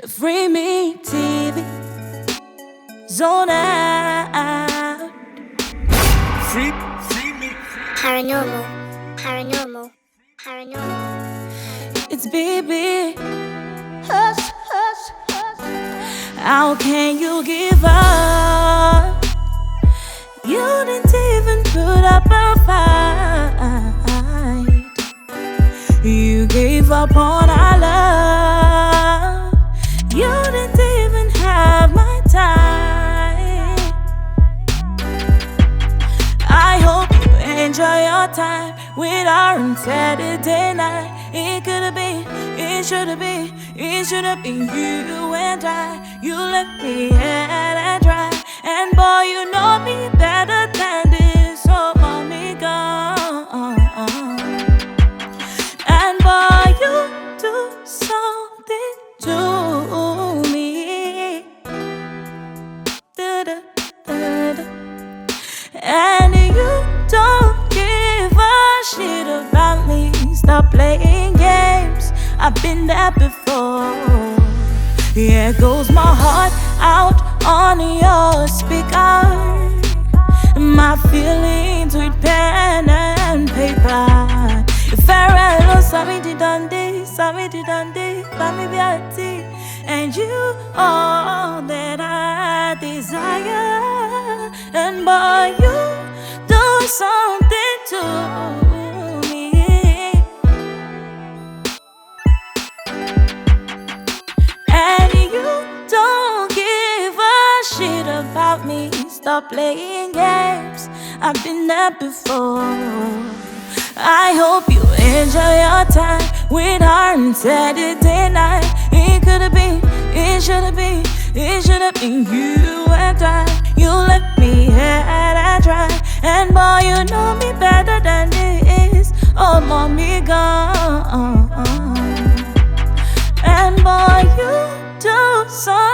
Freeme TV, ZoneOut. Freeme. Paranormal. It's Bibi. Hush, hush, hush. How can you give up? You didn't even put up a fight. You gave up on our love. You didn't even have my time. I hope you enjoy your time with our on Saturday night. It could have been, it should have been, it should have been you and I. You left me high and dry, and boy, you know me better than this. So let me go. And boy, you do something to me. Da-da-da-da. And you don't give a shit about me. Stop playing games, I've been there before. Yeah, goes my heart out on your speaker. My feelings with pen and paper. If I love Sammy Dundee, Bami Biati, and you all that I desire. And boy, you do something to me. And you don't give a shit about me. Stop playing games, I've been there before. I hope you enjoy your time with her on Saturday night. It could have been, it should have been, it should have been you and I. You left me high and dry, and boy, you know me better than this. Oh, mommy gone, and boy, you do so.